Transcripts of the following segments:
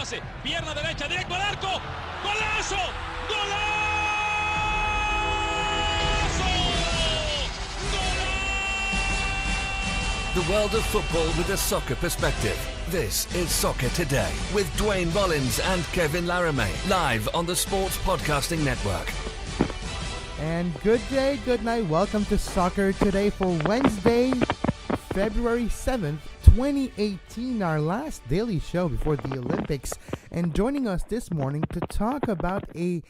pase, pierna derecha, directo al arco, ¡golazo! ¡Golazo! The world of football with a soccer perspective. This is Soccer Today with Duane, Rollins and Kevin Laramee, live on the Sports Podcasting Network. And good day, good night. Welcome to Soccer Today for Wednesday, February 7th, 2018, our last daily show before the Olympics. And joining us this morning to talk about a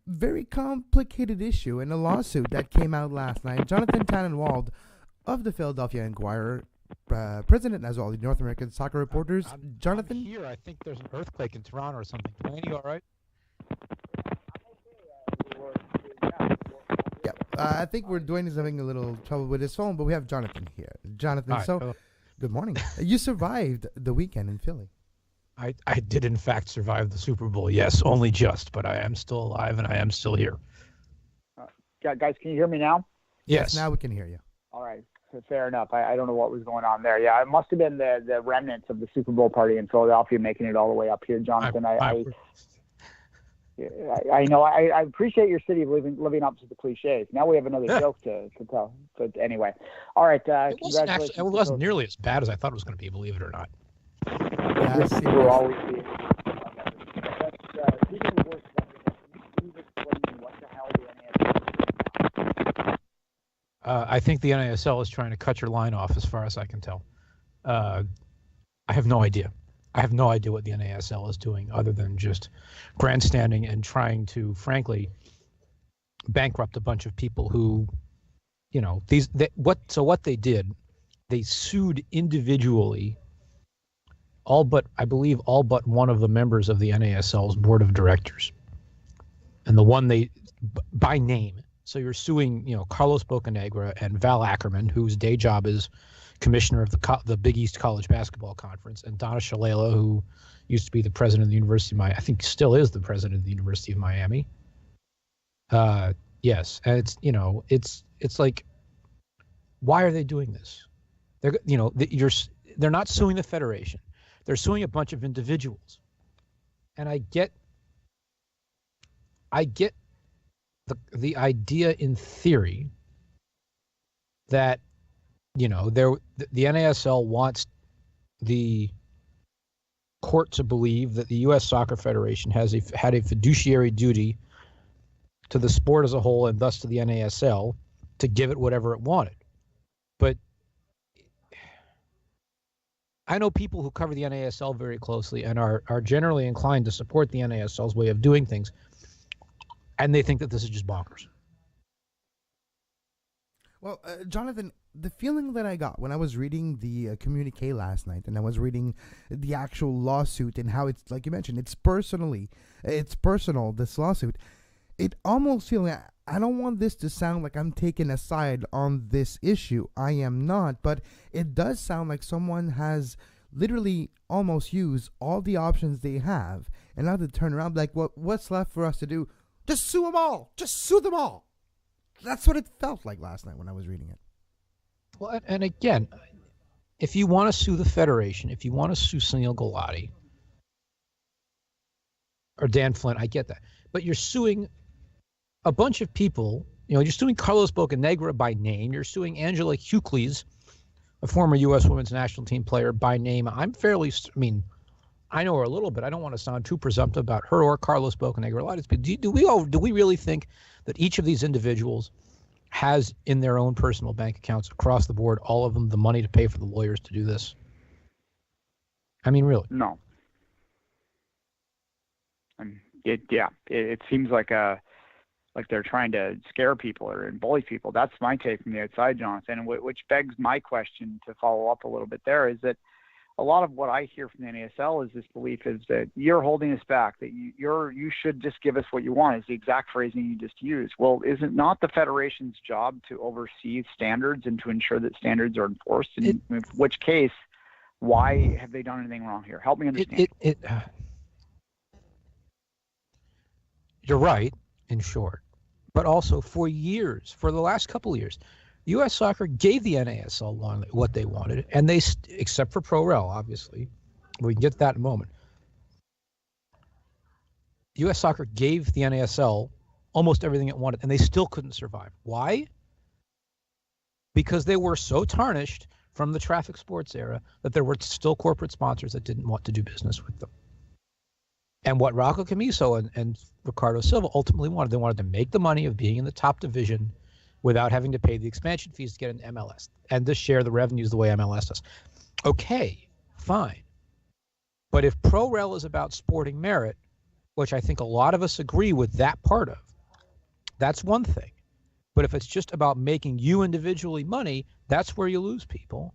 very complicated issue and a lawsuit that came out last night, Jonathan Tannenwald of the Philadelphia Inquirer, president as well, the North American Soccer Reporters. Jonathan? I'm here. I think there's an earthquake in Toronto or something. Duane, you all right? Yeah, I think Duane is having a little trouble with his phone, but we have Jonathan here. Jonathan, Right, good morning. You survived the weekend in Philly. I did, in fact, survive the Super Bowl. Yes, only just, but I am still alive and I am still here. Guys, can you hear me now? Yes. Now we can hear you. All right. Fair enough. I don't know what was going on there. Yeah, it must have been the remnants of the Super Bowl party in Philadelphia making it all the way up here, Jonathan. I know. I appreciate your city living up to the cliches. Now we have another joke to tell. But anyway, all right. Congratulations. It wasn't nearly as bad as I thought it was going to be, believe it or not. Yes, it will always be. I think the NASL is trying to cut your line off, as far as I can tell. I have no idea. I have no idea what the NASL is doing other than just grandstanding and trying to, frankly, bankrupt a bunch of people who, what they did, they sued individually all but one of the members of the NASL's board of directors. And the one by name. So you're suing, Carlos Bocanegra and Val Ackerman, whose day job is commissioner of the Big East College Basketball Conference, and Donna Shalala, who used to be the president of the University of Miami, I think still is the president of the University of Miami. Yes, and it's like, why are they doing this? They're not suing the federation. They're suing a bunch of individuals. And I get the idea in theory that the NASL wants the court to believe that the U.S. Soccer Federation had a fiduciary duty to the sport as a whole and thus to the NASL to give it whatever it wanted. But I know people who cover the NASL very closely and are generally inclined to support the NASL's way of doing things. And they think that this is just bonkers. Well, Jonathan, the feeling that I got when I was reading the communique last night and I was reading the actual lawsuit and how it's, like you mentioned, it's personal, this lawsuit, it almost feels like, I don't want this to sound like I'm taking a side on this issue. I am not, but it does sound like someone has literally almost used all the options they have and now to turn around like, what's left for us to do? Just sue them all. Just sue them all. That's what it felt like last night when I was reading it. Well, and again, if you want to sue the Federation, if you want to sue Sunil Gulati or Dan Flynn, I get that. But you're suing a bunch of people. You're suing Carlos Bocanegra by name. You're suing Angela Hucles, a former U.S. women's national team player, by name. I know her a little bit. I don't want to sound too presumptive about her or Carlos Bocanegra. Do we really think that each of these individuals has in their own personal bank accounts across the board, all of them, the money to pay for the lawyers to do this? Really? No. It seems like they're trying to scare people or bully people. That's my take from the outside, Jonathan, which begs my question to follow up a little bit there, is that a lot of what I hear from the NASL is this belief is that you're holding us back, that you should just give us what you want, is the exact phrasing you just used. Well, is it not the Federation's job to oversee standards and to ensure that standards are enforced? In which case, why have they done anything wrong here? Help me understand. You're right, in short. But also for the last couple of years, U.S. Soccer gave the NASL what they wanted, and except for Pro-Rel, obviously. We can get to that in a moment. U.S. Soccer gave the NASL almost everything it wanted, and they still couldn't survive. Why? Because they were so tarnished from the traffic sports era that there were still corporate sponsors that didn't want to do business with them. And what Rocco Camiso and Ricardo Silva ultimately wanted, they wanted to make the money of being in the top division without having to pay the expansion fees to get an MLS and to share the revenues the way MLS does. Okay, fine. But if pro-rel is about sporting merit, which I think a lot of us agree with that part of, that's one thing. But if it's just about making you individually money, that's where you lose people.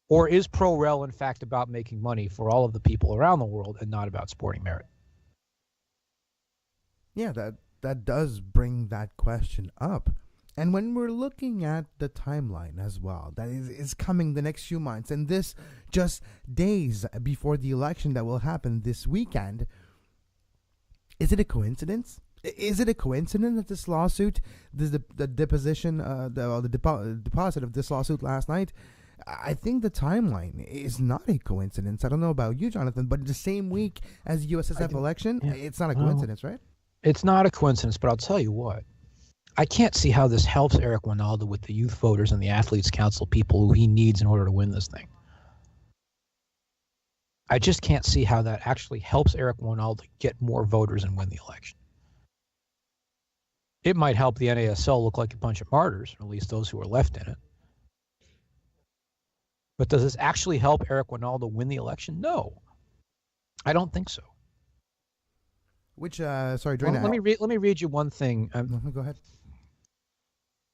Or is pro-rel, in fact, about making money for all of the people around the world and not about sporting merit? Yeah, that does bring that question up. And when we're looking at the timeline as well, that is coming the next few months, and this just days before the election that will happen this weekend, is it a coincidence? Is it a coincidence that this lawsuit, the deposition, the deposit of this lawsuit last night? I think the timeline is not a coincidence. I don't know about you, Jonathan, but the same week as the USSF election, it's not a coincidence, right? It's not a coincidence, but I'll tell you what. I can't see how this helps Eric Winaldo with the youth voters and the Athletes Council people who he needs in order to win this thing. I just can't see how that actually helps Eric Winaldo get more voters and win the election. It might help the NASL look like a bunch of martyrs, or at least those who are left in it. But does this actually help Eric Winaldo win the election? No, I don't think so. Which, sorry, Duane. Well, let me read you one thing. Go ahead.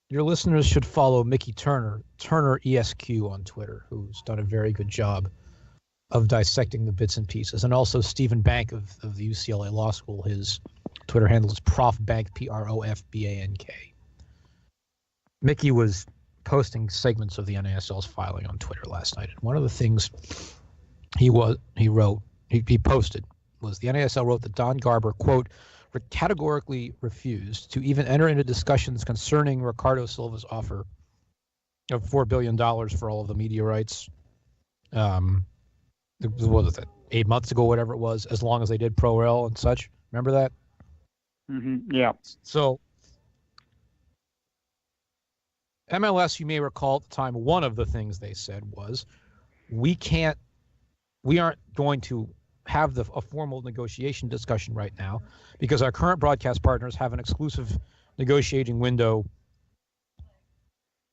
Your listeners should follow Mickey Turner ESQ on Twitter, who's done a very good job of dissecting the bits and pieces, and also Stephen Bank of the UCLA Law School. His Twitter handle is Prof Bank, PROFBANK. Mickey was posting segments of the NASL's filing on Twitter last night, and one of the things he posted was the NASL wrote that Don Garber, quote, categorically refused to even enter into discussions concerning Ricardo Silva's offer of $4 billion for all of the media rights. What was it, 8 months ago, whatever it was, as long as they did pro-rel and such. Remember that? Mm-hmm. Yeah. So MLS, you may recall at the time, one of the things they said was, we aren't going to have a formal negotiation discussion right now because our current broadcast partners have an exclusive negotiating window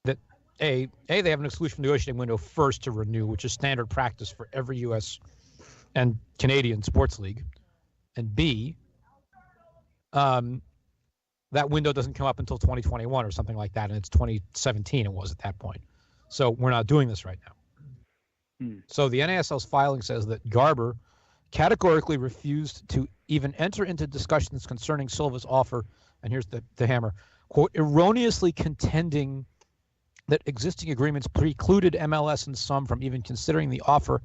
that they have an exclusive negotiating window first to renew, which is standard practice for every U.S. and Canadian sports league, and B, that window doesn't come up until 2021 or something like that, and it's 2017 it was at that point. So we're not doing this right now. So the NASL's filing says that Garber categorically refused to even enter into discussions concerning Silva's offer, and here's the hammer, quote, erroneously contending that existing agreements precluded MLS and some from even considering the offer,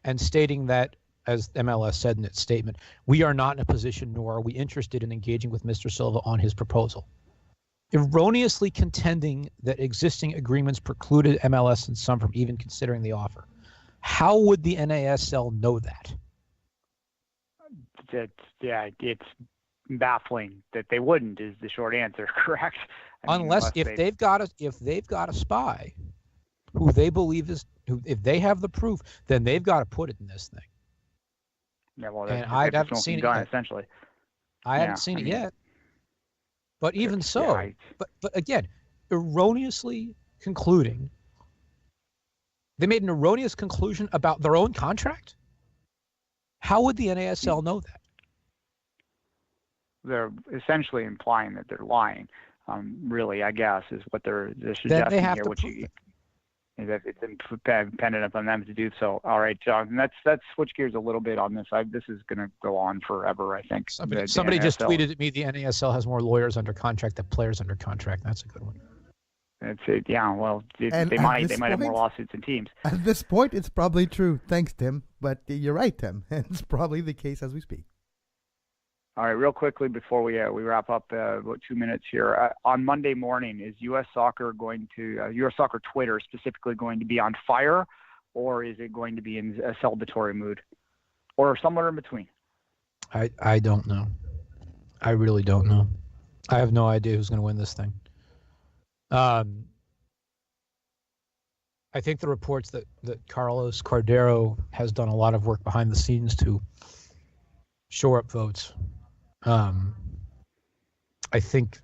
and stating that, as MLS said in its statement, we are not in a position nor are we interested in engaging with Mr. Silva on his proposal. Erroneously contending that existing agreements precluded MLS and some from even considering the offer. How would the NASL know that? It's baffling that they wouldn't is the short answer. Correct. Unless they've got a spy who they believe if they have the proof, then they've got to put it in this thing. Yeah, well, and I haven't seen it yet. Essentially. I haven't seen it yet. But even so, but again, erroneously concluding, they made an erroneous conclusion about their own contract. How would the NASL know that? They're essentially implying that they're lying. Really, I guess, is what they're suggesting here. That it's dependent upon them to do so. All right, John, let's switch gears a little bit on this. This is going to go on forever, I think. Somebody just tweeted at me the NASL has more lawyers under contract than players under contract. That's a good one. That's it. Yeah, well, they might have more lawsuits than teams. At this point, it's probably true. Thanks, Tim. But you're right, Tim. It's probably the case as we speak. All right, real quickly before we wrap up about 2 minutes here. On Monday morning, is U.S. Soccer U.S. Soccer Twitter specifically going to be on fire, or is it going to be in a celebratory mood, or somewhere in between? I don't know. I really don't know. I have no idea who's going to win this thing. I think the reports that Carlos Cordero has done a lot of work behind the scenes to shore up votes. I think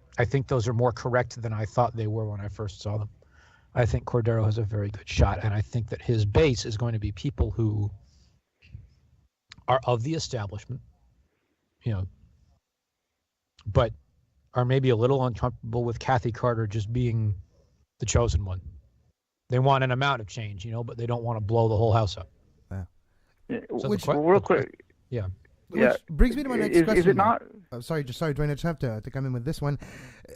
those are more correct than I thought they were when I first saw them. I think Cordero has a very good shot, and I think that his base is going to be people who are of the establishment, but are maybe a little uncomfortable with Kathy Carter just being the chosen one. They want an amount of change, but they don't want to blow the whole house up. Yeah. So real quick. Yeah. Which brings me to my next question. Is it not? Sorry, Dwayne, I just have to come in with this one.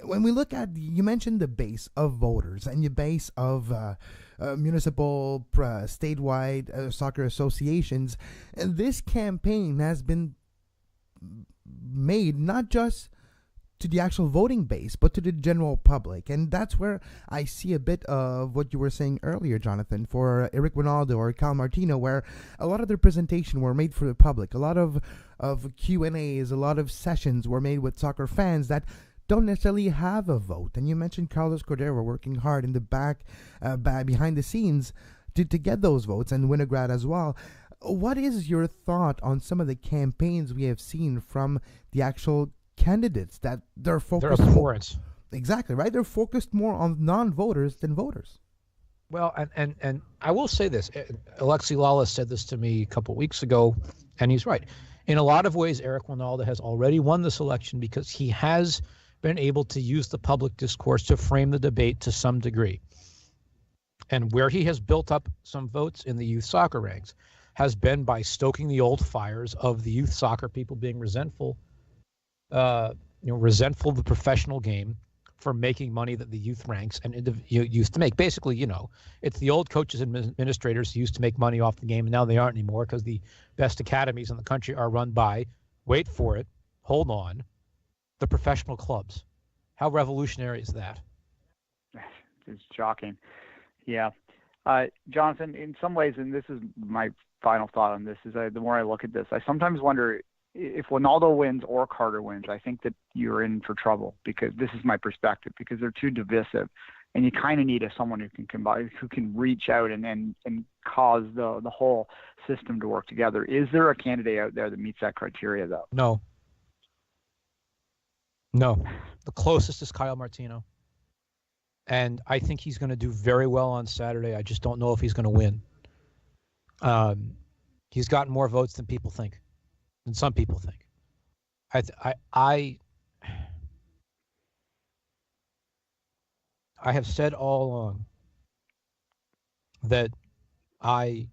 When we look at, you mentioned the base of voters and your base of municipal, statewide soccer associations, and this campaign has been made not just to the actual voting base, but to the general public. And that's where I see a bit of what you were saying earlier, Jonathan, for Eric Ronaldo or Cal Martino, where a lot of their presentation were made for the public. A lot of Q&As, a lot of sessions were made with soccer fans that don't necessarily have a vote. And you mentioned Carlos Cordero working hard in the back, behind the scenes to get those votes, and Winograd as well. What is your thought on some of the campaigns we have seen from the actual candidates that they're focused? They're abhorrent. Exactly, right? They're focused more on non-voters than voters. Well, and I will say this. Alexi Lawless said this to me a couple of weeks ago, and he's right. In a lot of ways, Eric Ronaldo has already won this election because he has been able to use the public discourse to frame the debate to some degree. And where he has built up some votes in the youth soccer ranks has been by stoking the old fires of the youth soccer people being resentful of the professional game for making money that the youth ranks and used to make. Basically, it's the old coaches and administrators who used to make money off the game, and now they aren't anymore because the best academies in the country are run by, wait for it, hold on, the professional clubs. How revolutionary is that? It's shocking. Yeah. Jonathan, in some ways, and this is my final thought on this, is the more I look at this, I sometimes wonder if Ronaldo wins or Carter wins, I think that you're in for trouble, because this is my perspective, because they're too divisive, and you kind of need someone who can combine, who can reach out and cause the whole system to work together. Is there a candidate out there that meets that criteria, though? No. The closest is Kyle Martino, and I think he's going to do very well on Saturday. I just don't know if he's going to win. He's gotten more votes than people think. Than some people think. I have said all along that I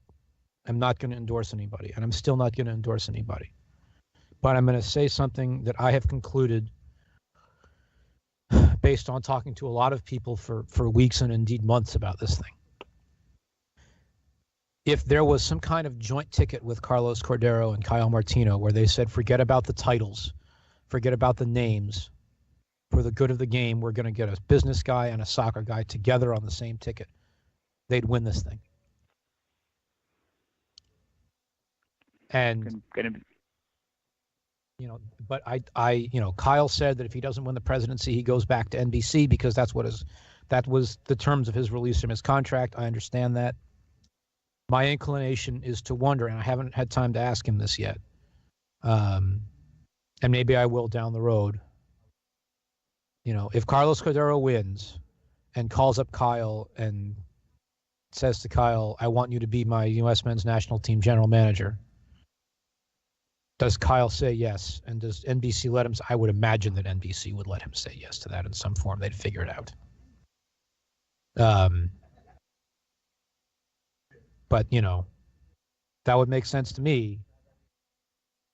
am not going to endorse anybody, and I'm still not going to endorse anybody. But I'm going to say something that I have concluded based on talking to a lot of people for weeks and indeed months about this thing. If there was some kind of joint ticket with Carlos Cordero and Kyle Martino where they said, forget about the titles, forget about the names, for the good of the game, we're going to get a business guy and a soccer guy together on the same ticket, they'd win this thing. And, but Kyle said that if he doesn't win the presidency, he goes back to NBC because that was the terms of his release from his contract. I understand that. My inclination is to wonder, and I haven't had time to ask him this yet, and maybe I will down the road. If Carlos Cordero wins and calls up Kyle and says to Kyle, I want you to be my U.S. men's national team general manager, does Kyle say yes? And does NBC let him? I would imagine that NBC would let him say yes to that in some form. They'd figure it out. But, that would make sense to me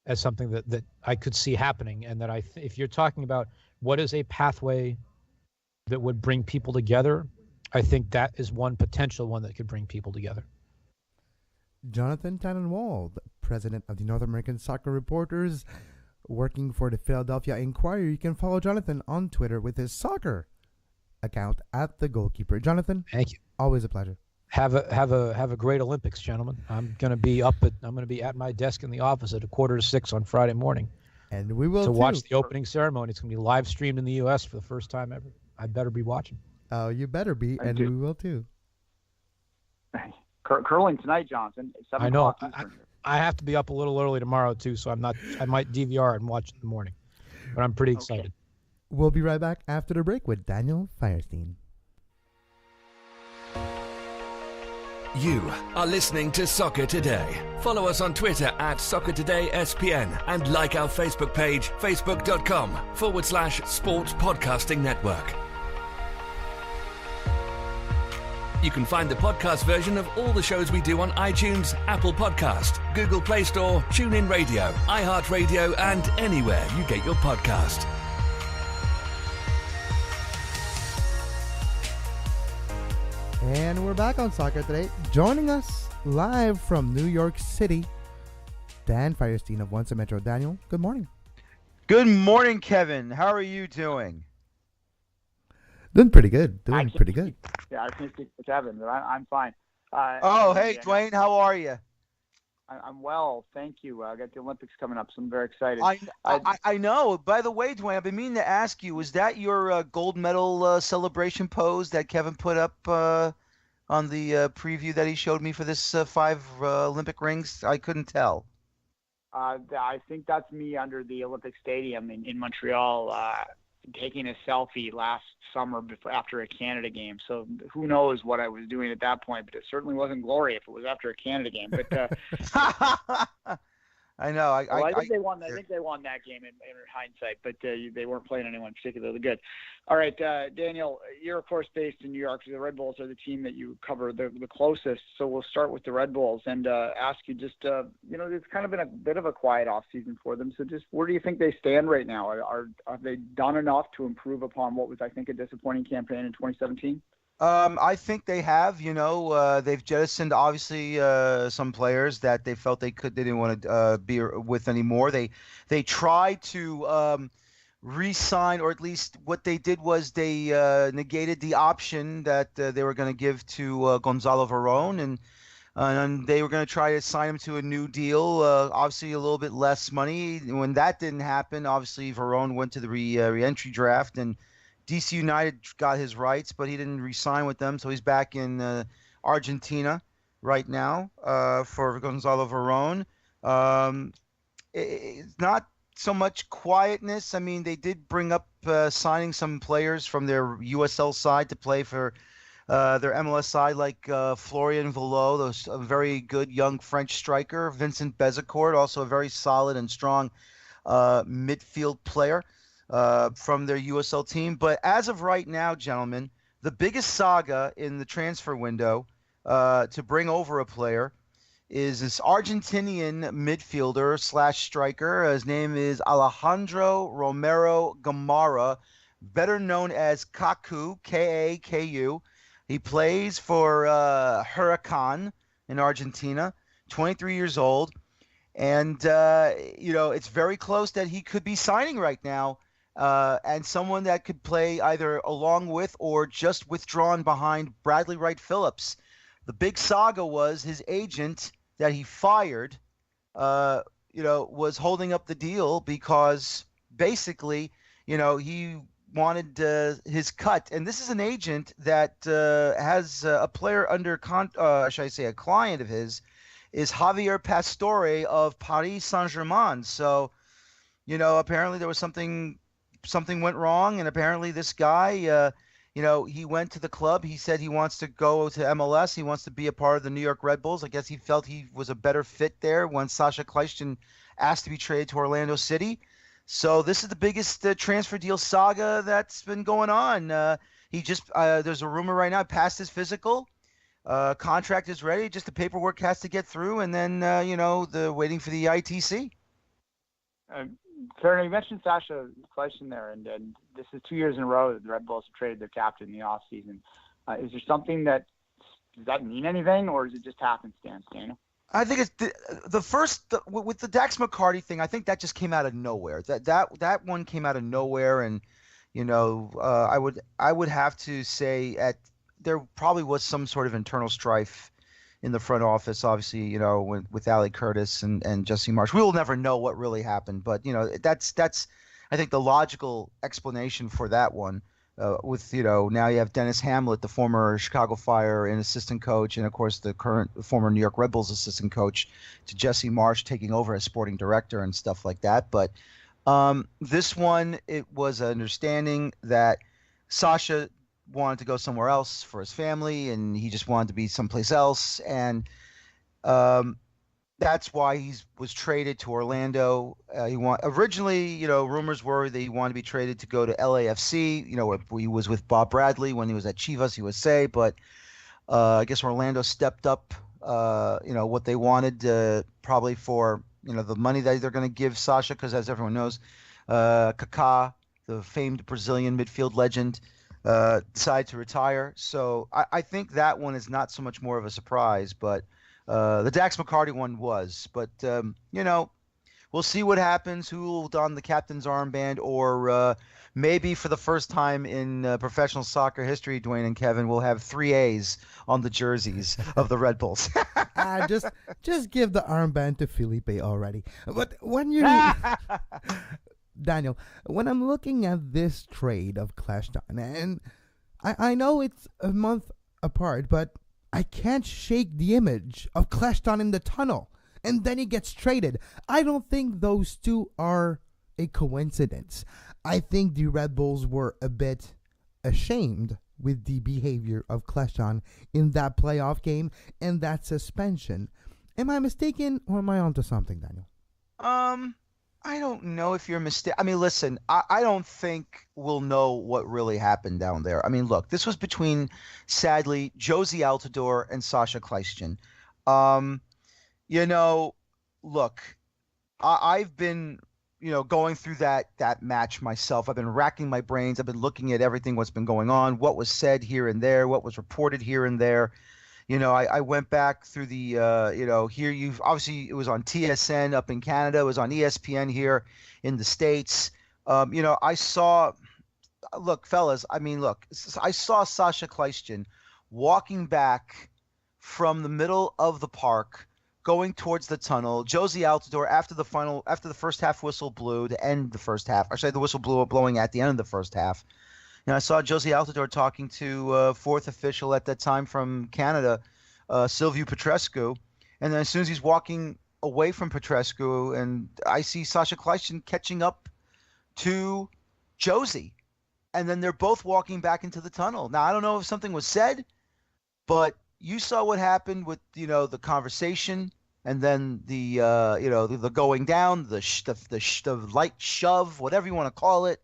as something that I could see happening. And that if you're talking about what is a pathway that would bring people together, I think that is one potential one that could bring people together. Jonathan Tannenwald, president of the North American Soccer Reporters, working for the Philadelphia Inquirer. You can follow Jonathan on Twitter with his soccer account at The Goalkeeper. Jonathan, thank you. Always a pleasure. Have a great Olympics, gentlemen. I'm going to be at my desk in the office at 5:45 on Friday morning. And we will to watch too. the opening ceremony. It's going to be live streamed in the U.S. for the first time ever. I better be watching. Oh, you better be, and we will too. Curling tonight, Johnson. 7 I know. o'clock Eastern. I have to be up a little early tomorrow too, so I might DVR and watch in the morning. But I'm pretty excited. We'll be right back after the break with Daniel Firestein. You are listening to Soccer Today. Follow us on Twitter at SoccerTodaySPN and like our Facebook page, facebook.com/Sports Podcasting Network. You can find the podcast version of all the shows we do on iTunes, Apple Podcast, Google Play Store, TuneIn Radio, iHeartRadio, and anywhere you get your podcast. And we're back on Soccer Today. Joining us live from New York City, Dan Firestein of Once a Metro. Daniel, good morning. Good morning, Kevin. How are you doing? Doing pretty good. Yeah, I can't speak for Kevin, but I'm fine. Hey, Duane, how are you? I'm well, thank you. I got the Olympics coming up, so I'm very excited. I know. By the way, Duane, I've been meaning to ask you, was that your gold medal celebration pose that Kevin put up on the preview that he showed me for this 5 Olympic rings? I couldn't tell. I think that's me under the Olympic Stadium in Montreal, taking a selfie last summer after a Canada game. So who knows what I was doing at that point, but it certainly wasn't glory if it was after a Canada game. But I know. I think they won. I think they won that game in hindsight, but they weren't playing anyone particularly good. All right, Daniel, you're of course based in New York. So the Red Bulls are the team that you cover the closest. So we'll start with the Red Bulls and ask you just, it's kind of been a bit of a quiet off season for them. So just where do you think they stand right now? Have they done enough to improve upon what was, I think, a disappointing campaign in 2017? I think they have. They've jettisoned obviously some players that they felt they didn't want to be with anymore. They tried to re-sign, or at least what they did was they negated the option that they were going to give to Gonzalo Verón, and they were going to try to sign him to a new deal. Obviously, a little bit less money. When that didn't happen, obviously Verón went to the re-entry draft, and DC United got his rights, but he didn't re-sign with them, so he's back in Argentina right now for Gonzalo Verón. It's not so much quietness. I mean, they did bring up signing some players from their USL side to play for their MLS side, like Florian Villot, a very good young French striker. Vincent Bezecourt, also a very solid and strong midfield player from their USL team. But as of right now, gentlemen, the biggest saga in the transfer window to bring over a player is this Argentinian midfielder / striker. His name is Alejandro Romero Gamarra, better known as Kaku, K-A-K-U. He plays for Huracan in Argentina, 23 years old. And, it's very close that he could be signing right now. And someone that could play either along with or just withdrawn behind Bradley Wright Phillips. The big saga was his agent that he fired, was holding up the deal because basically, he wanted his cut. And this is an agent that has a player under, a client of his is Javier Pastore of Paris Saint-Germain. So, apparently there was something went wrong, and apparently this guy, he went to the club. He said he wants to go to MLS. He wants to be a part of the New York Red Bulls. I guess he felt he was a better fit there when Sasha Kleiston asked to be traded to Orlando City. So this is the biggest transfer deal saga that's been going on. He just there's a rumor right now, passed his physical. Contract is ready. Just the paperwork has to get through, and then, the waiting for the ITC. Sir, you mentioned Sasha Kleiston there, and this is 2 years in a row that the Red Bulls have traded their captain in the offseason. Is there something does that mean anything, or is it just happenstance, Daniel? I think it's with the Dax McCarty thing. I think that just came out of nowhere. That one came out of nowhere, and I would have to say there probably was some sort of internal strife in the front office, obviously, with Ali Curtis and Jesse Marsh. We will never know what really happened, but that's I think the logical explanation for that one. With now you have Dennis Hamlet, the former Chicago Fire and assistant coach, and of course the current former New York Red Bulls assistant coach, to Jesse Marsh taking over as sporting director and stuff like that. But this one, it was an understanding that Sasha wanted to go somewhere else for his family, and he just wanted to be someplace else, and that's why he was traded to Orlando. Originally, rumors were that he wanted to be traded to go to LAFC. Where he was with Bob Bradley when he was at Chivas USA, but I guess Orlando stepped up. What they wanted, probably for the money that they're going to give Sasha, because as everyone knows, Kaká, the famed Brazilian midfield legend, decided to retire. So I think that one is not so much more of a surprise, but the Dax McCarty one was. But, we'll see what happens, who will don the captain's armband, or maybe for the first time in professional soccer history, Duane and Kevin will have 3 A's on the jerseys of the Red Bulls. Just give the armband to Felipe already. But when you Daniel, when I'm looking at this trade of Kleshtan, and I know it's a month apart, but I can't shake the image of Kleshtan in the tunnel, and then he gets traded. I don't think those two are a coincidence. I think the Red Bulls were a bit ashamed with the behavior of Kleshtan in that playoff game and that suspension. Am I mistaken, or am I onto something, Daniel? I don't know if you're mistaken. I mean, listen, I don't think we'll know what really happened down there. I mean, look, this was between, sadly, Josie Altidore and Sasha Kleshtan. Look, I've been, going through that match myself. I've been racking my brains. I've been looking at everything, what's been going on, what was said here and there, what was reported here and there. I went back through the, here obviously it was on TSN up in Canada. It was on ESPN here in the States. I saw, fellas, I saw Sasha Kleshtan walking back from the middle of the park, going towards the tunnel. Josie Altidore, after the first half whistle blew to end the first half, or say the whistle blowing at the end of the first half. I saw Josie Altidore talking to fourth official at that time from Canada, Silviu Petrescu. And then as soon as he's walking away from Petrescu, and I see Sasha Kleshtan catching up to Josie. And then they're both walking back into the tunnel. Now, I don't know if something was said, but you saw what happened with, the conversation, and then the going down, the light shove, whatever you want to call it.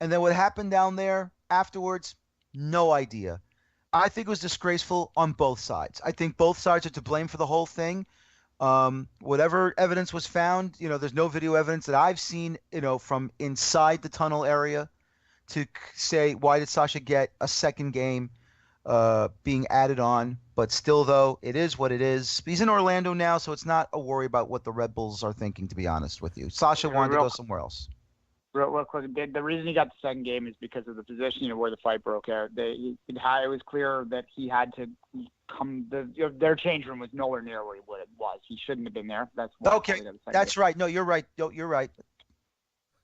And then what happened down there afterwards, no idea. I think it was disgraceful on both sides. I think both sides are to blame for the whole thing. Whatever evidence was found, there's no video evidence that I've seen, from inside the tunnel area to say, why did Sasha get a second game being added on? But still, though, it is what it is. He's in Orlando now, so it's not a worry about what the Red Bulls are thinking, to be honest with you. Sasha wanted to go somewhere else. Real quick, the reason he got the second game is because of the position where the fight broke out. It was clear that he had to come. Their change room was nowhere near where it was. He shouldn't have been there. That's okay. That's right. No, you're right. You're right.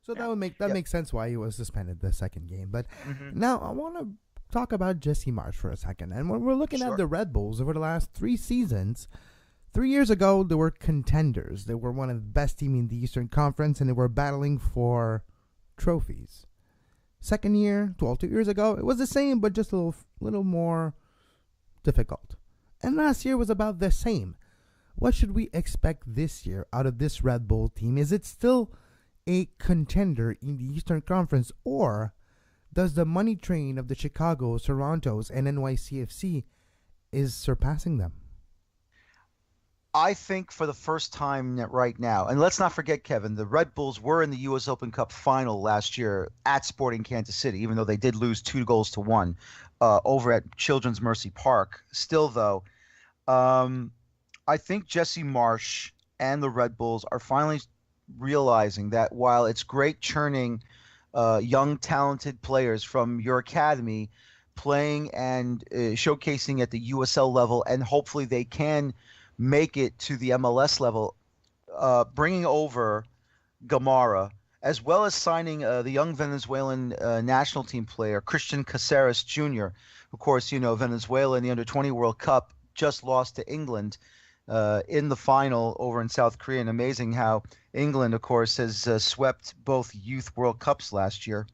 So that makes sense why he was suspended the second game. But now I want to talk about Jesse Marsh for a second. And when we're looking at the Red Bulls over the last 3 seasons. 3 years ago, they were contenders. They were one of the best teams in the Eastern Conference, and they were battling for trophies. Second year, 2 years ago, it was the same, but just a little more difficult. And last year was about the same. What should we expect this year out of this Red Bull team? Is it still a contender in the Eastern Conference, or does the money train of the Chicago, Torontos, and NYCFC is surpassing them? I think for the first time right now, and let's not forget, Kevin, the Red Bulls were in the U.S. Open Cup final last year at Sporting Kansas City, even though they did lose 2-1 over at Children's Mercy Park. Still, though, I think Jesse Marsh and the Red Bulls are finally realizing that while it's great churning young, talented players from your academy, playing and showcasing at the USL level, and hopefully they can make it to the MLS level, bringing over Gamara, as well as signing the young Venezuelan national team player, Christian Caceres Jr. Of course, Venezuela in the Under-20 World Cup just lost to England in the final over in South Korea. And amazing how England, of course, has swept both youth World Cups last year.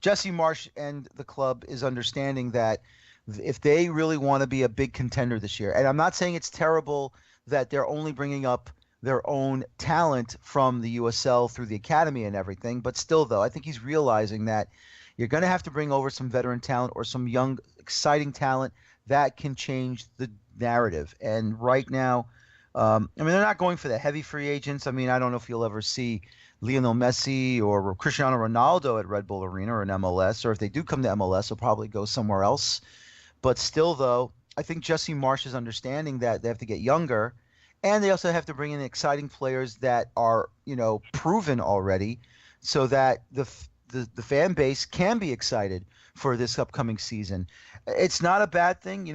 Jesse Marsch and the club is understanding that if they really want to be a big contender this year, and I'm not saying it's terrible that they're only bringing up their own talent from the USL through the academy and everything, but still, though, I think he's realizing that you're going to have to bring over some veteran talent or some young, exciting talent that can change the narrative. And right now, they're not going for the heavy free agents. I mean, I don't know if you'll ever see Lionel Messi or Cristiano Ronaldo at Red Bull Arena or in MLS, or if they do come to MLS, they'll probably go somewhere else. But still, though, I think Jesse Marsch is understanding that they have to get younger, and they also have to bring in exciting players that are, proven already, so that the fan base can be excited for this upcoming season. It's not a bad thing.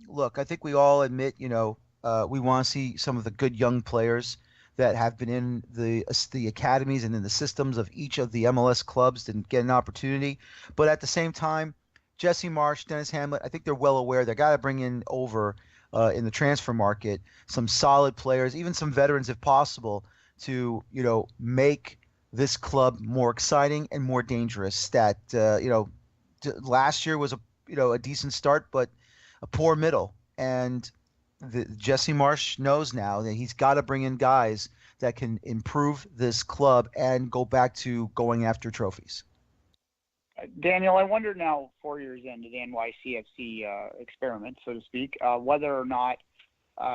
Look, I think we all admit, we want to see some of the good young players that have been in the academies and in the systems of each of the MLS clubs and get an opportunity. But at the same time, Jesse Marsch, Dennis Hamlet, I think they're well aware they got to bring in over in the transfer market some solid players, even some veterans if possible, to make this club more exciting and more dangerous. That last year was a decent start, but a poor middle. And Jesse Marsch knows now that he's got to bring in guys that can improve this club and go back to going after trophies. Daniel, I wonder now, 4 years into the NYCFC experiment, so to speak, whether or not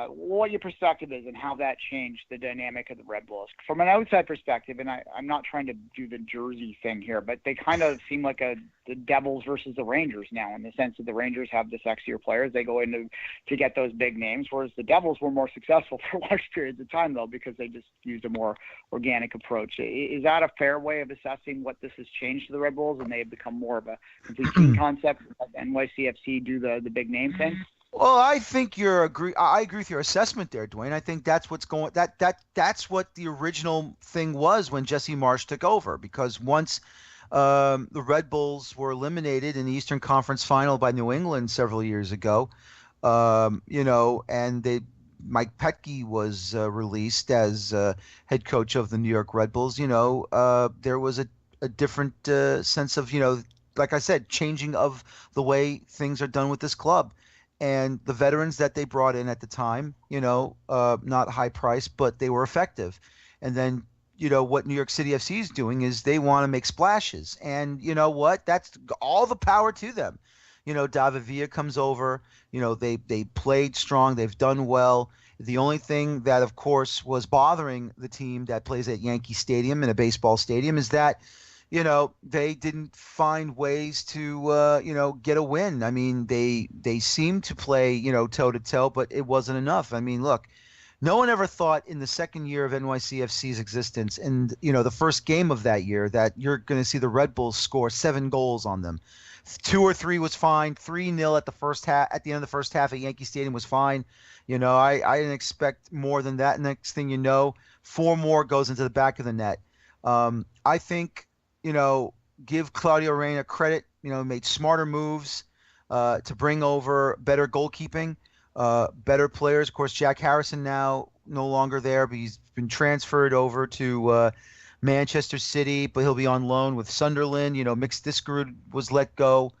what your perspective is and how that changed the dynamic of the Red Bulls. From an outside perspective, and I'm not trying to do the jersey thing here, but they kind of seem like the Devils versus the Rangers now, in the sense that the Rangers have the sexier players. They go in to get those big names, whereas the Devils were more successful for large periods of time, though, because they just used a more organic approach. Is that a fair way of assessing what this has changed to the Red Bulls, and they have become more of a complete team concept? NYCFC do the big name thing? Well, I think I agree with your assessment there, Duane. I think that's what's going. That's what the original thing was when Jesse Marsch took over. Because once the Red Bulls were eliminated in the Eastern Conference Final by New England several years ago, and Mike Petke was released as head coach of the New York Red Bulls. There was a different sense of like I said, changing of the way things are done with this club. And the veterans that they brought in at the time, not high price, but they were effective. And then, what New York City FC is doing is they want to make splashes. And you know what? That's all the power to them. David Villa comes over. They played strong. They've done well. The only thing that, of course, was bothering the team that plays at Yankee Stadium in a baseball stadium is that they didn't find ways to, get a win. I mean, they seemed to play, toe-to-toe, but it wasn't enough. I mean, look, no one ever thought in the second year of NYCFC's existence and, the first game of that year that you're going to see the Red Bulls score 7 goals on them. 2 or 3 was fine. 3-0 at the first half. At the end of the first half at Yankee Stadium was fine. I didn't expect more than that. Next thing you know, 4 more goes into the back of the net. I think give Claudio Reyna credit, made smarter moves to bring over better goalkeeping, better players. Of course, Jack Harrison now no longer there, but he's been transferred over to Manchester City, but he'll be on loan with Sunderland. Mix Diskerud was let go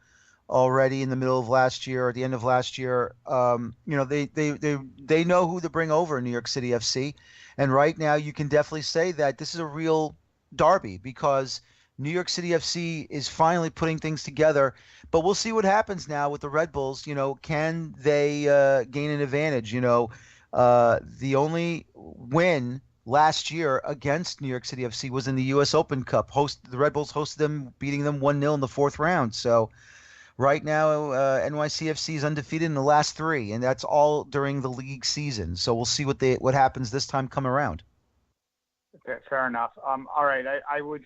already in the middle of last year, or at the end of last year. They know who to bring over in New York City FC. And right now you can definitely say that this is a real derby because New York City FC is finally putting things together, but we'll see what happens now with the Red Bulls. Can they gain an advantage? The only win last year against New York City FC was in the U.S. Open Cup. The Red Bulls hosted them, beating them 1-0 in the 4th round. So right now, NYCFC is undefeated in the last 3, and that's all during the league season. So we'll see what happens this time come around. Fair enough. All right. I would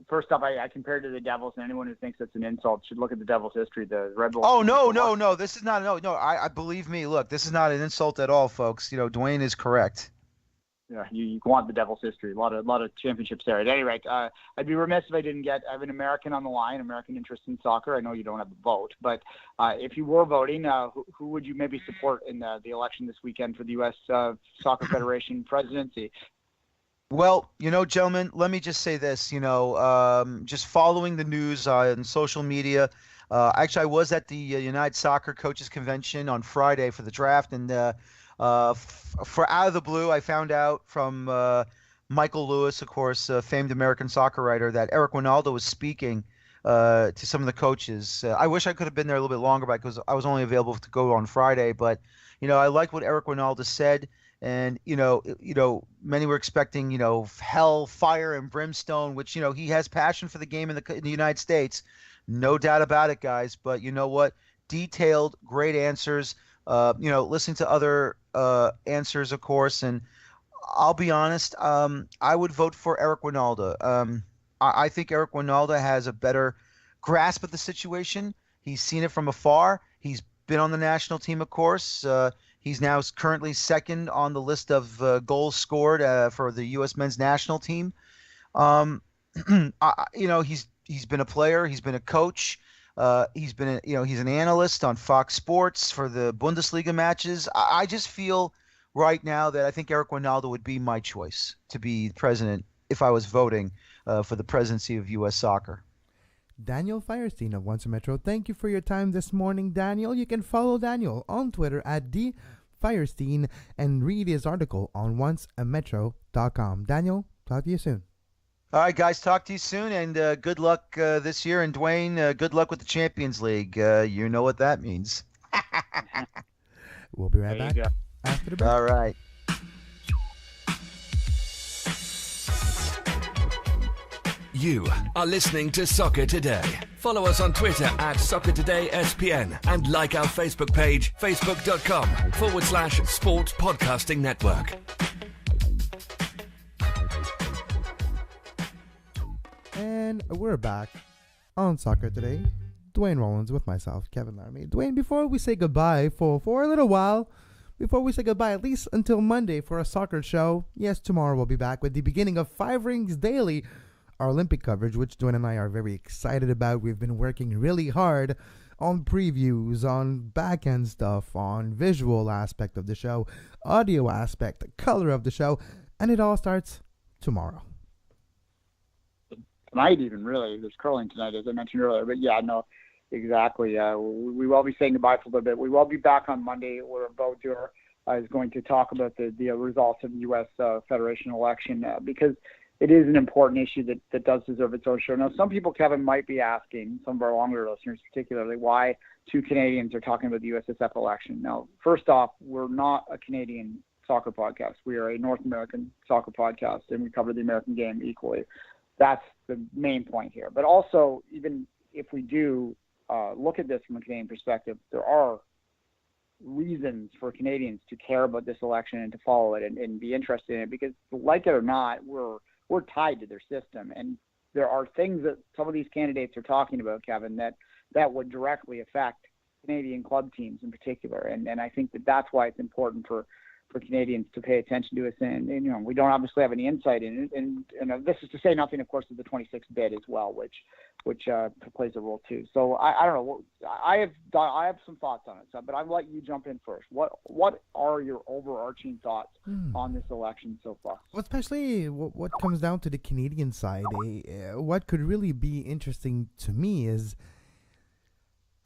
first off, I compared to the Devils, and anyone who thinks that's an insult should look at the Devils' history. The Red Bulls. Oh no! This is not no. I believe me. Look, this is not an insult at all, folks. Duane is correct. Yeah, you want the Devils' history. A lot of championships there. At any rate, I'd be remiss if I didn't I have an American on the line, American interest in soccer. I know you don't have a vote, but if you were voting, who would you maybe support in the election this weekend for the U.S. Soccer Federation presidency? Well, gentlemen, let me just say this. Just following the news on social media. Actually, I was at the United Soccer Coaches Convention on Friday for the draft, and for out of the blue, I found out from Michael Lewis, of course, a famed American soccer writer, that Eric Winaldo was speaking to some of the coaches. I wish I could have been there a little bit longer because I was only available to go on Friday. But I liked what Eric Winaldo said, and many were expecting hell, fire, and brimstone, which he has passion for the game in the United States, no doubt about it, guys. But you know what? Detailed, great answers. Listening to other answers, of course, and I'll be honest, I would vote for Eric Winaldo. I think Eric Winaldo has a better grasp of the situation. He's seen it from afar. He's been on the national team, of course. He's now currently second on the list of goals scored for the U.S. men's national team. He's been a player. He's been a coach. He's an analyst on Fox Sports for the Bundesliga matches. I just feel right now that I think Eric Winaldo would be my choice to be president if I was voting for the presidency of U.S. Soccer. Daniel Firestein of Once a Metro, thank you for your time this morning, Daniel. You can follow Daniel on Twitter at @dfirestein and read his article on onceametro.com. Daniel, talk to you soon. All right, guys, talk to you soon, and good luck this year. And Duane, good luck with the Champions League. You know what that means. We'll be right back after the break. All right. You are listening to Soccer Today. Follow us on Twitter at SoccerTodaySPN and like our Facebook page, facebook.com/Sports Podcasting Network. And we're back on Soccer Today. Duane Rollins with myself, Kevin Laramee. Duane, before we say goodbye for a little while, before we say goodbye, at least until Monday for a soccer show, yes, tomorrow we'll be back with the beginning of 5 Rings Daily, our Olympic coverage, which Duane and I are very excited about. We've been working really hard on previews, on back-end stuff, on visual aspect of the show, audio aspect, the color of the show, and it all starts tomorrow. Tonight, even, really. There's curling tonight, as I mentioned earlier. But yeah, no, exactly. We will be saying goodbye for a little bit. We will be back on Monday, where Bo Dur is going to talk about the results of the U.S. Federation election, because it is an important issue that does deserve its own show. Now, some people, Kevin, might be asking, some of our longer listeners particularly, why 2 Canadians are talking about the USSF election. Now, first off, we're not a Canadian soccer podcast. We are a North American soccer podcast, and we cover the American game equally. That's the main point here. But also, even if we do look at this from a Canadian perspective, there are reasons for Canadians to care about this election and to follow it and be interested in it, because like it or not, we're tied to their system. And there are things that some of these candidates are talking about, Kevin, that would directly affect Canadian club teams in particular. And I think that's why it's important for Canadians to pay attention to us. And we don't obviously have any insight in it. And this is to say nothing, of course, of the 26th bid as well, which plays a role too. So I don't know. I have some thoughts on it, but I'll let you jump in first. What are your overarching thoughts on this election so far? Well, especially what comes down to the Canadian side, what could really be interesting to me is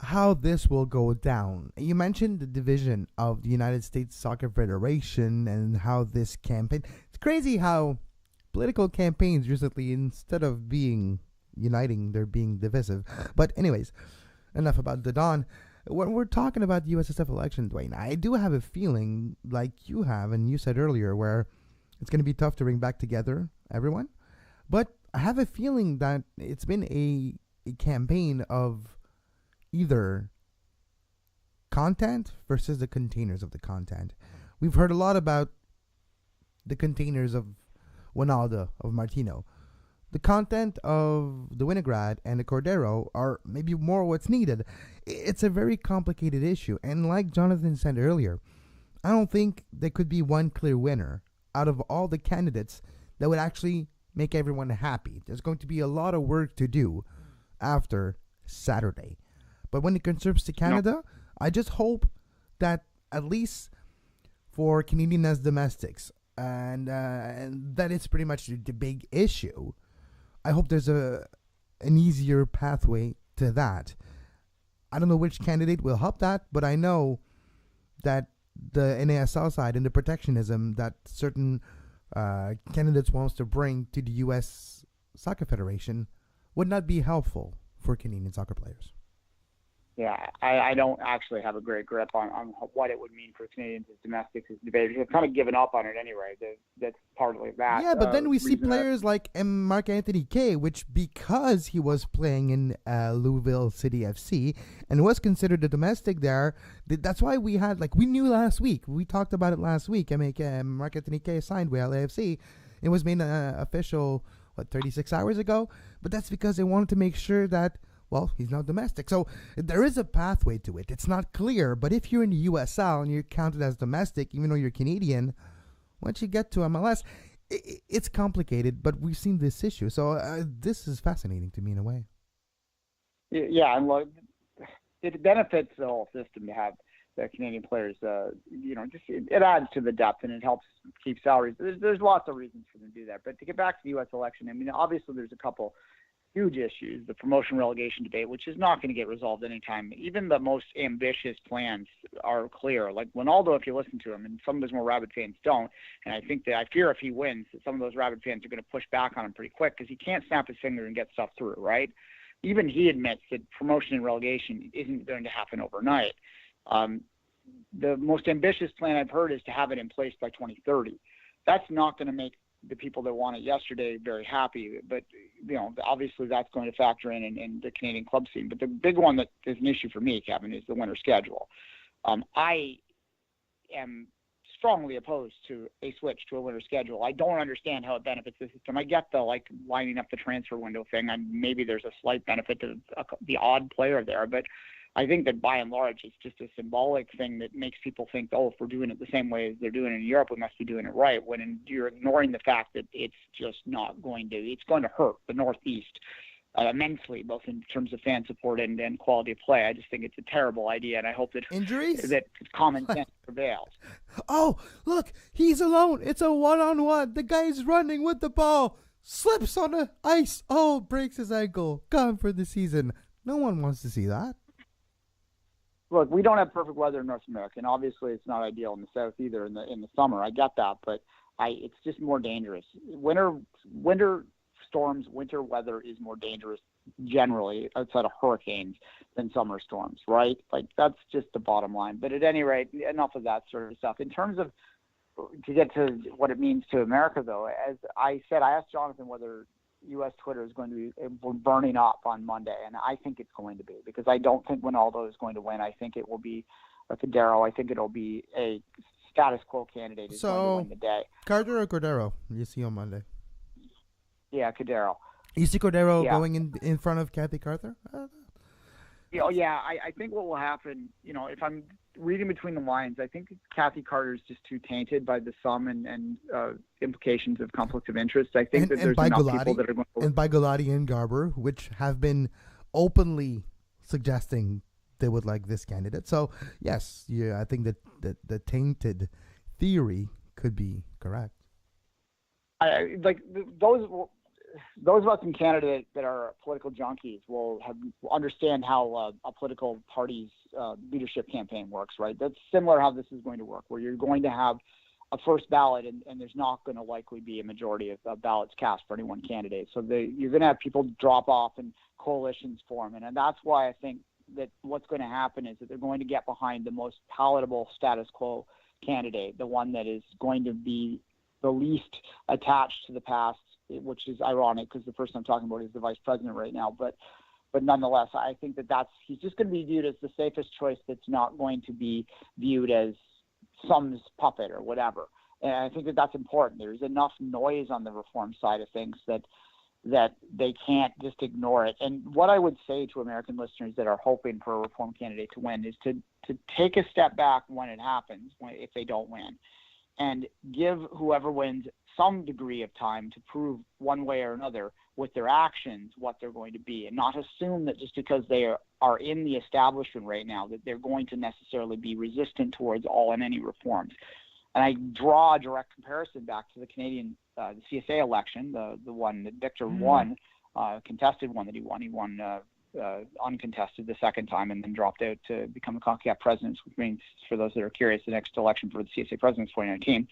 how this will go down. You mentioned the division of the United States Soccer Federation and how this campaign. It's crazy how political campaigns recently, instead of being uniting, they're being divisive. But anyways, enough about the Don. When we're talking about the USSF election, Duane, I do have a feeling like you have, and you said earlier, where it's going to be tough to bring back together everyone. But I have a feeling that it's been a campaign of either content versus the containers of the content. We've heard a lot about the containers of Winalda of Martino. The content of the Winograd and the Cordero are maybe more what's needed. It's a very complicated issue, and like Jonathan said earlier, I don't think there could be one clear winner out of all the candidates that would actually make everyone happy. There's going to be a lot of work to do after Saturday. But when it concerns to Canada, I just hope that at least for Canadian as domestics, and that is pretty much the big issue, I hope there's an easier pathway to that. I don't know which candidate will help that, but I know that the NASL side and the protectionism that certain candidates wants to bring to the U.S. Soccer Federation would not be helpful for Canadian soccer players. Yeah, I don't actually have a great grip on what it would mean for Canadians as domestics as debaters. I've kind of given up on it anyway. That's partly that. Yeah, but then we see players like Mark Anthony Kaye, which because he was playing in Louisville City FC and was considered a domestic there, that's why we had, like, we knew last week. We talked about it last week. I mean, Mark Anthony Kaye signed with LAFC. It was made official, 36 hours ago? But that's because they wanted to make sure that, well, he's not domestic. So there is a pathway to it. It's not clear, but if you're in the USL and you're counted as domestic, even though you're Canadian, once you get to MLS, it's complicated, but we've seen this issue. So this is fascinating to me in a way. Yeah, and look, it benefits the whole system to have the Canadian players. Just it adds to the depth and it helps keep salaries. There's lots of reasons for them to do that. But to get back to the U.S. election, I mean, obviously there's a couple huge issues. The promotion relegation debate, which is not going to get resolved anytime. Even the most ambitious plans are clear. Like Winalda, if you listen to him, and some of his more rabid fans don't, and I fear if he wins, that some of those rabid fans are going to push back on him pretty quick because he can't snap his finger and get stuff through, right? Even he admits that promotion and relegation isn't going to happen overnight. The most ambitious plan I've heard is to have it in place by 2030. That's not going to make the people that want it yesterday very happy, but obviously that's going to factor in the Canadian club scene. But the big one that is an issue for me, Kevin, is the winter schedule. I am strongly opposed to a switch to a winter schedule. I don't understand how it benefits the system. I get the lining up the transfer window thing, and maybe there's a slight benefit to the odd player there, but I think that by and large it's just a symbolic thing that makes people think, if we're doing it the same way as they're doing it in Europe, we must be doing it right, when you're ignoring the fact that it's just not going to – it's going to hurt the Northeast immensely, both in terms of fan support and quality of play. I just think it's a terrible idea, and I hope that injuries, that common sense prevails. Oh, look, he's alone. It's a one-on-one. The guy's running with the ball, slips on the ice. Oh, breaks his ankle. Gone for the season. No one wants to see that. Look, we don't have perfect weather in North America, and obviously it's not ideal in the South either in the summer. I get that, but it's just more dangerous. Winter storms, winter weather is more dangerous generally outside of hurricanes than summer storms, right? Like, that's just the bottom line. But at any rate, enough of that sort of stuff. In terms of, to get to what it means to America, though, as I said, I asked Jonathan whether U.S. Twitter is going to be burning up on Monday, and I think it's going to be, because I don't think Winalda is going to win. I think it will be a Cordero. I think it'll be a status quo candidate who's going to win the day. Carter or Cordero you see on Monday? Yeah, Cordero. You see Cordero going in front of Kathy Carter? I think what will happen, if I'm reading between the lines, I think Kathy Carter is just too tainted by the sum and implications of conflict of interest. I think that there's enough people that are going to... And by Galati and Garber, which have been openly suggesting they would like this candidate. So, yes, I think that the tainted theory could be correct. Those of us in Canada that are political junkies will understand how a political party's leadership campaign works, right? That's similar how this is going to work, where you're going to have a first ballot and there's not going to likely be a majority of ballots cast for any one candidate. So you're going to have people drop off and coalitions form. And that's why I think that what's going to happen is that they're going to get behind the most palatable status quo candidate, the one that is going to be the least attached to the past, which is ironic because the person I'm talking about is the vice president right now. But nonetheless, I think that he's just going to be viewed as the safest choice that's not going to be viewed as some puppet or whatever. And I think that that's important. There's enough noise on the reform side of things that they can't just ignore it. And what I would say to American listeners that are hoping for a reform candidate to win is to take a step back when it happens, if they don't win, and give whoever wins some degree of time to prove one way or another with their actions what they're going to be, and not assume that just because they are in the establishment right now that they're going to necessarily be resistant towards all and any reforms. And I draw a direct comparison back to the Canadian the CSA election, the one that Victor won, contested one that he won. He won uncontested the second time and then dropped out to become the CONCACAF president, which means, for those that are curious, the next election for the CSA president is 2019.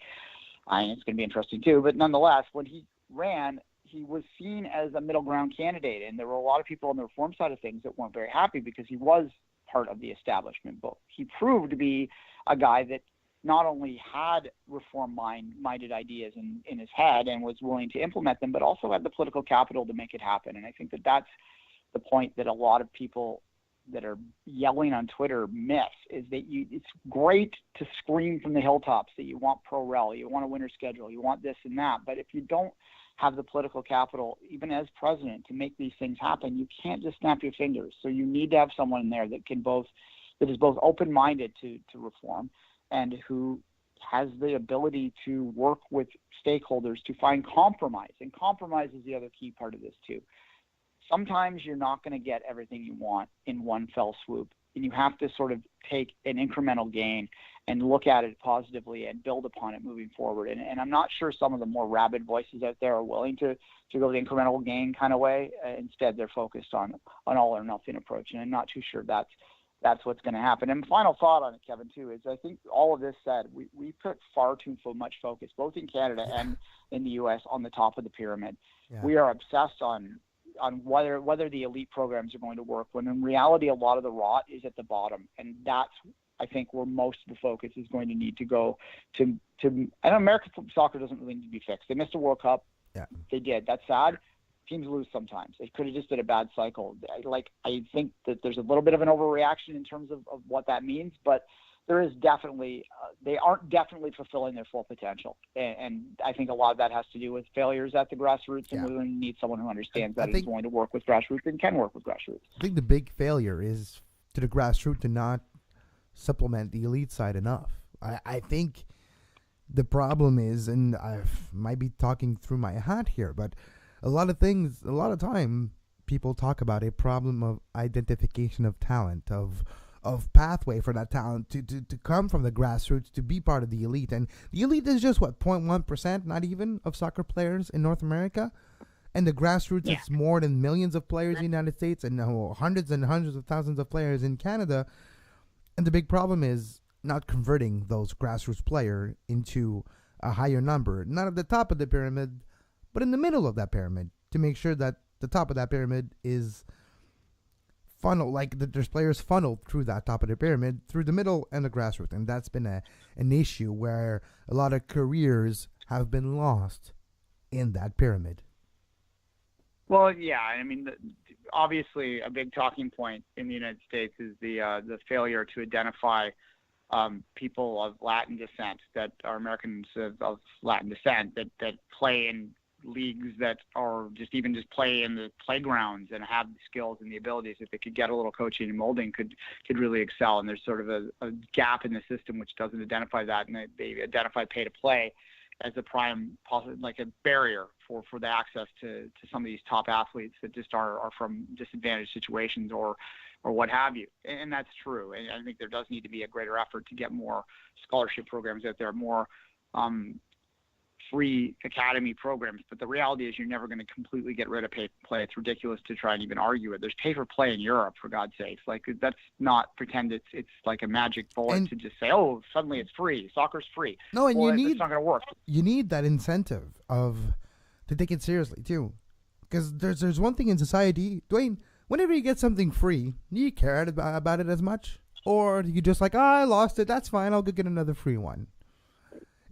And it's going to be interesting too. But nonetheless, when he ran, he was seen as a middle ground candidate. And there were a lot of people on the reform side of things that weren't very happy because he was part of the establishment. But he proved to be a guy that not only had reform-minded ideas in his head and was willing to implement them, but also had the political capital to make it happen. And I think that that's the point that a lot of people that are yelling on Twitter miss, is that it's great to scream from the hilltops that you want pro-rel, you want a winter schedule, you want this and that. But if you don't have the political capital, even as president, to make these things happen, you can't just snap your fingers. So you need to have someone in there that is both open-minded to reform, and who has the ability to work with stakeholders to find compromise. And compromise is the other key part of this too. Sometimes you're not going to get everything you want in one fell swoop, and you have to sort of take an incremental gain and look at it positively and build upon it moving forward. And I'm not sure some of the more rabid voices out there are willing to go the incremental gain kind of way. Instead, they're focused on all or nothing approach, and I'm not too sure that's what's going to happen. And final thought on it, Kevin, too, is I think all of this said, we put far too much focus, both in Canada and in the U.S., on the top of the pyramid. Yeah. We are obsessed on whether the elite programs are going to work, when in reality a lot of the rot is at the bottom. And that's, I think, where most of the focus is going to need to go to. And American soccer doesn't really need to be fixed. They missed a World Cup. Yeah. They did. That's sad. Teams lose sometimes. It could have just been a bad cycle. I think that there's a little bit of an overreaction in terms of what that means, but there is definitely they aren't definitely fulfilling their full potential, and I think a lot of that has to do with failures at the grassroots, and we need someone who understands that is going to work with grassroots and can work with grassroots. I think the big failure is to the grassroots to not supplement the elite side enough. I think the problem is, and I might be talking through my hat here, but a lot of time people talk about a problem of identification of talent, of pathway for that talent to come from the grassroots to be part of the elite. And the elite is just 0.1%, not even, of soccer players in North America. And the grassroots is more than millions of players in the United States and hundreds and hundreds of thousands of players in Canada. And the big problem is not converting those grassroots players into a higher number, not at the top of the pyramid, but in the middle of that pyramid, to make sure that the top of that pyramid is funnel, like that there's players funneled through that top of the pyramid, through the middle and the grassroots. And that's been an issue where a lot of careers have been lost in that pyramid. Well, yeah, I mean, obviously a big talking point in the United States is the failure to identify people of Latin descent, that are Americans of Latin descent, that play in leagues that are just play in the playgrounds and have the skills and the abilities. If they could get a little coaching and molding, could really excel. And there's sort of a gap in the system which doesn't identify that, and they identify pay to play as a prime, like a barrier for the access to some of these top athletes that just are from disadvantaged situations or what have you. And that's true. And I think there does need to be a greater effort to get more scholarship programs out there, more free academy programs. But the reality is you're never going to completely get rid of pay for play. It's ridiculous to try and even argue it. There's pay for play in Europe, for God's sakes. Like, that's not pretend it's like a magic bullet to just say, oh, suddenly it's free. Soccer's free. No, and it's not going to work. You need that incentive to take it seriously too. Because there's one thing in society, Duane, whenever you get something free, do you care about it as much? Or do you just like, I lost it, that's fine, I'll go get another free one?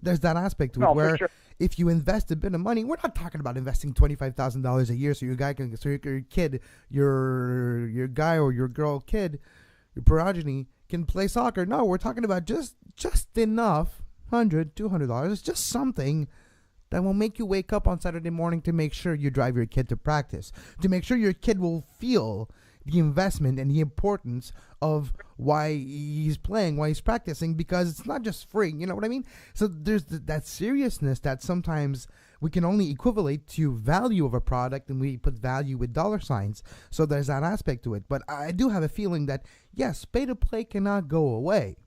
There's that aspect to it where if you invest a bit of money, we're not talking about investing $25,000 a year so your kid, your guy or your girl kid, your progeny can play soccer. No, we're talking about just enough $100, $200. It's just something that will make you wake up on Saturday morning to make sure you drive your kid to practice, to make sure your kid will feel the investment and the importance of why he's playing, why he's practicing, because it's not just free. You know what I mean? So there's that seriousness that sometimes we can only equivalent to value of a product, and we put value with dollar signs. So there's that aspect to it. But I do have a feeling that, yes, pay-to-play cannot go away.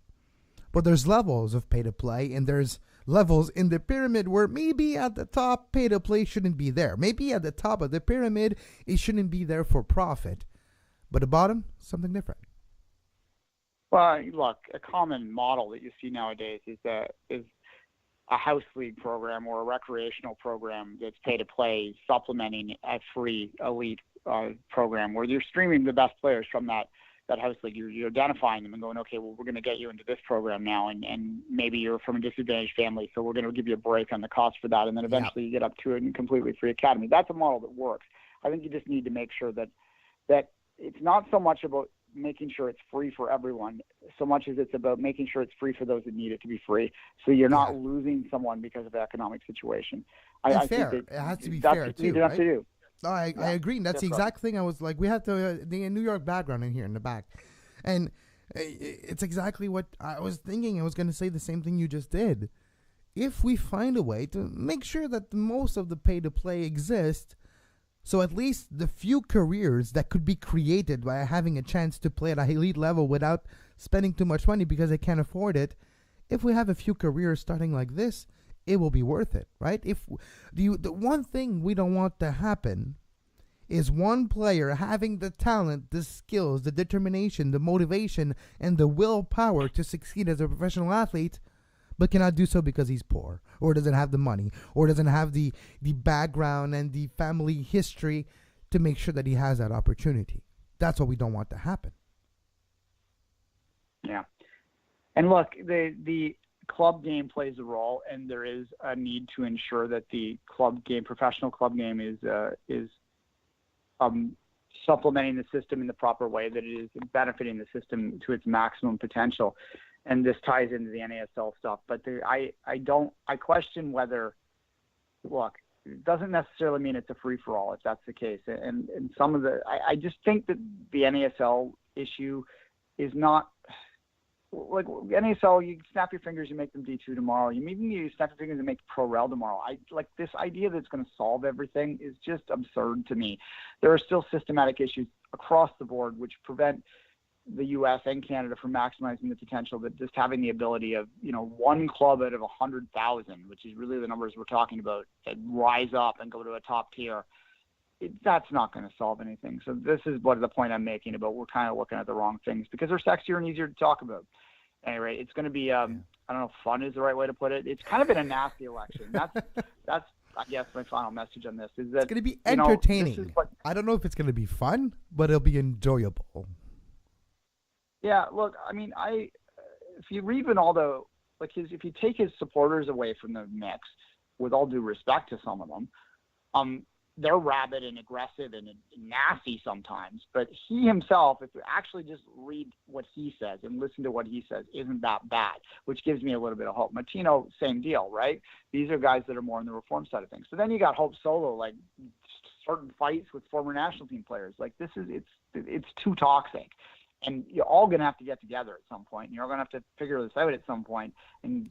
But there's levels of pay-to-play, and there's levels in the pyramid where maybe at the top, pay-to-play shouldn't be there. Maybe at the top of the pyramid, it shouldn't be there for profit. But at the bottom, something different. Well, look, a common model that you see nowadays is a house league program or a recreational program that's pay-to-play supplementing a free elite program where you're streaming the best players from that house league. You're identifying them and going, okay, well, we're going to get you into this program now, and maybe you're from a disadvantaged family, so we're going to give you a break on the cost for that, and then eventually you get up to a completely free academy. That's a model that works. I think you just need to make sure that it's not so much about making sure it's free for everyone, so much as it's about making sure it's free for those that need it to be free. So you're not losing someone because of the economic situation. I fair. think it has to be fair too. Right? To do. No, I agree. And that's the exact thing I was like, we have the New York background in here in the back. And it's exactly what I was thinking. I was going to say the same thing you just did. If we find a way to make sure that most of the pay-to-play exists, so at least the few careers that could be created by having a chance to play at a elite level without spending too much money because they can't afford it, if we have a few careers starting like this, it will be worth it, right? If the one thing we don't want to happen is one player having the talent, the skills, the determination, the motivation, and the willpower to succeed as a professional athlete, but cannot do so because he's poor, or doesn't have the money, or doesn't have the background and the family history to make sure that he has that opportunity. That's what we don't want to happen. Yeah. And look, the club game plays a role, and there is a need to ensure that the club game, professional club game, is supplementing the system in the proper way, that it is benefiting the system to its maximum potential. And this ties into the NASL stuff. But I question whether, look, it doesn't necessarily mean it's a free-for-all if that's the case. And some of I just think that the NASL issue is not, like NASL, you snap your fingers, you make them D2 tomorrow. You snap your fingers and make Pro-Rel tomorrow. Like this idea that it's going to solve everything is just absurd to me. There are still systematic issues across the board which prevent the U.S. and Canada from maximizing the potential, that just having the ability of, one club out of 100,000, which is really the numbers we're talking about, that rise up and go to a top tier. That's not going to solve anything. So this is what the point I'm making about we're kind of looking at the wrong things because they're sexier and easier to talk about. Anyway, it's going to be, I don't know if fun is the right way to put it. It's kind of been a nasty election. That's I guess my final message on this is that it's going to be entertaining. I don't know if it's going to be fun, but it'll be enjoyable. Yeah, look, I mean, if you even if you take his supporters away from the mix, with all due respect to some of them, they're rabid and aggressive and nasty sometimes. But he himself, if you actually just read what he says and listen to what he says, isn't that bad, which gives me a little bit of hope. Matino, same deal, right? These are guys that are more on the reform side of things. So then you got Hope Solo, like certain fights with former national team players. Like it's too toxic. And you're all going to have to get together at some point. And you're going to have to figure this out at some point and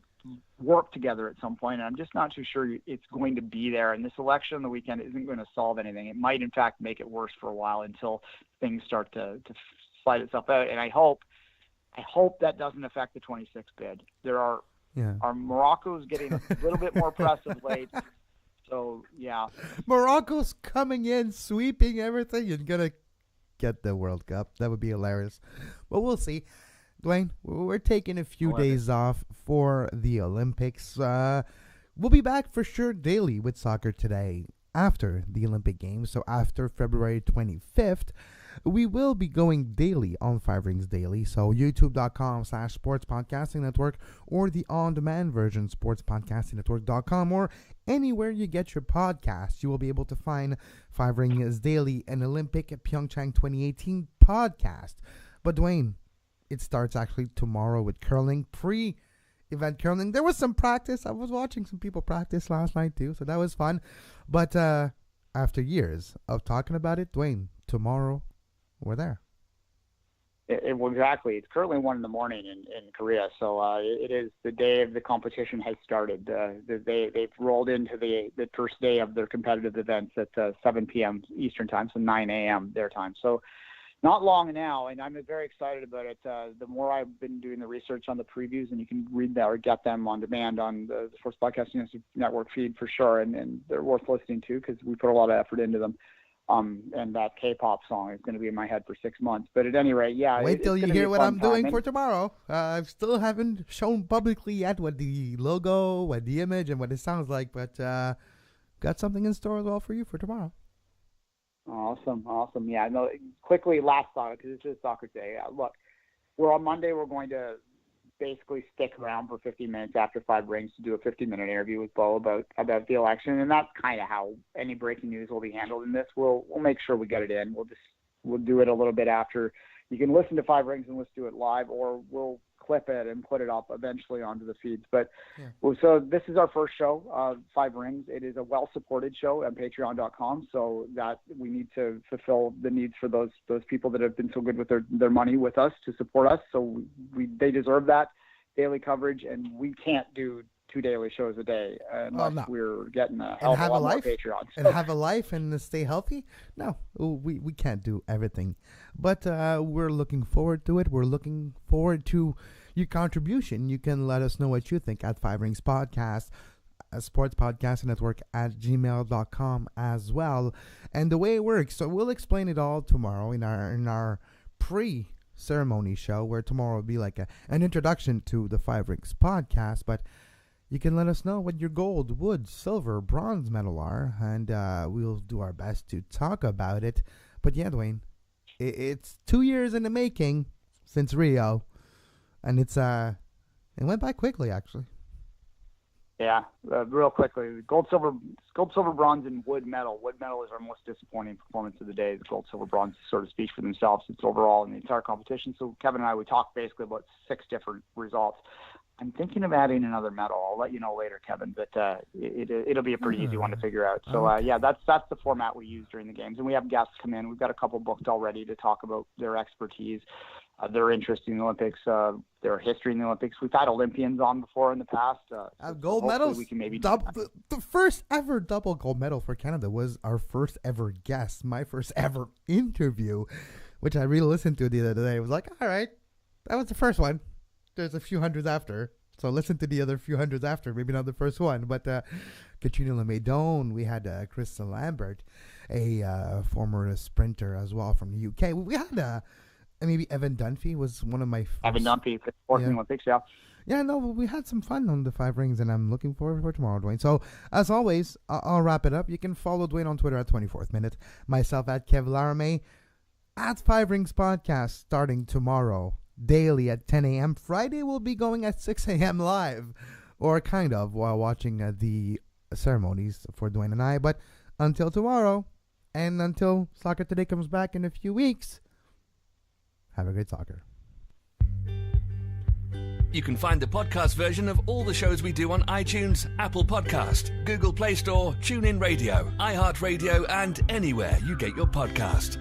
work together at some point. And I'm just not too sure it's going to be there. And this election on the weekend isn't going to solve anything. It might, in fact, make it worse for a while until things start to slide itself out. And I hope that doesn't affect the 26 bid. Our Morocco's getting a little bit more press of late. So, yeah. Morocco's coming in, sweeping everything, and going to get the World Cup. That would be hilarious. But we'll see. Duane, we're taking a few days off for the Olympics. We'll be back for sure daily with Soccer Today after the Olympic Games. So after February 25th, we will be going daily on Five Rings Daily. So youtube.com/Sports Podcasting Network or the on-demand version, sportspodcastingnetwork.com, or anywhere you get your podcasts, you will be able to find Five Rings Daily, an Olympic Pyeongchang 2018 podcast. But Duane, it starts actually tomorrow with curling. event curling. There was some practice. I was watching some people practice last night too, so that was fun. But after years of talking about it, Duane, tomorrow we're there. Well, exactly. It's currently 1 a.m. in Korea, so it is the day of the competition has started. They've rolled into the first day of their competitive events at 7 p.m. Eastern time, so 9 a.m. their time. So not long now, and I'm very excited about it. The more I've been doing the research on the previews, and you can read that or get them on demand on the Sports Podcasting Network feed for sure, and they're worth listening to because we put a lot of effort into them. And that K-pop song is going to be in my head for 6 months. But at any rate, yeah. Wait till you hear what I'm doing for tomorrow. I still haven't shown publicly yet what the logo, what the image, and what it sounds like. But got something in store as well for you for tomorrow. Awesome. Yeah, no. Quickly, last thought, because it's just soccer day. Look, we're on Monday. We're going to basically stick around for 50 minutes after 5 rings to do a 50-minute interview with Bo about the election, and that's kind of how any breaking news will be handled in this. We'll make sure we get it in. We'll do it a little bit after. You can listen to 5 rings and let's do it live, or we'll clip it and put it up eventually onto the feeds. But so this is our first show, 5 rings. It is a well-supported show on patreon.com, so that we need to fulfill the needs for those people that have been so good with their money with us to support us. So they deserve that daily coverage, and we can't do 2 daily shows a day unless we're getting a hell of a lot more Patreon. And have a life and stay healthy? No, we can't do everything. But we're looking forward to it. We're looking forward to your contribution. You can let us know what you think at 5 Rings Podcast, Sports Podcast Network at gmail.com as well. And the way it works, so we'll explain it all tomorrow in our pre-ceremony show, where tomorrow will be like an introduction to the 5 Rings Podcast. But you can let us know what your gold, wood, silver, bronze medal are, and we'll do our best to talk about it. But yeah, Duane, it's 2 years in the making since Rio, and it went by quickly, actually. Yeah, real quickly, gold, silver, bronze, and wood medal. Wood medal is our most disappointing performance of the day. The gold, silver, bronze sort of speak for themselves. It's overall in the entire competition. So Kevin and I, we talked basically about 6 different results. I'm thinking of adding another medal. I'll let you know later, Kevin, but it'll be a pretty easy one to figure out. So, yeah, that's the format we use during the games. And we have guests come in. We've got a couple booked already to talk about their expertise, their interest in the Olympics, their history in the Olympics. We've had Olympians on before in the past. Gold medals. We can maybe the first ever double gold medal for Canada was our first ever guest, my first ever interview, which I re-listened to the other day. I was like, all right, that was the first one. There's a few hundreds after, so listen to the other few hundreds after, maybe not the first one. But Katrina Lemaidon, we had Krista Lambert, a former sprinter as well from the UK. We had maybe Evan Dunphy was one of my first. Evan Dunphy, sporting Olympics, yeah. Yeah, no, we had some fun on the 5 Rings, and I'm looking forward for tomorrow, Duane. So, as always, I'll wrap it up. You can follow Duane on Twitter at 24th Minute, myself at Kev Laramee, at 5 Rings Podcast, starting tomorrow. Daily at 10 a.m. Friday will be going at 6 a.m. live, or kind of, while watching the ceremonies for Duane and I. But until tomorrow, and until Soccer Today comes back in a few weeks, have a great soccer. You can find the podcast version of all the shows we do on iTunes, Apple Podcast, Google Play Store, TuneIn Radio, iHeartRadio, and anywhere you get your podcast.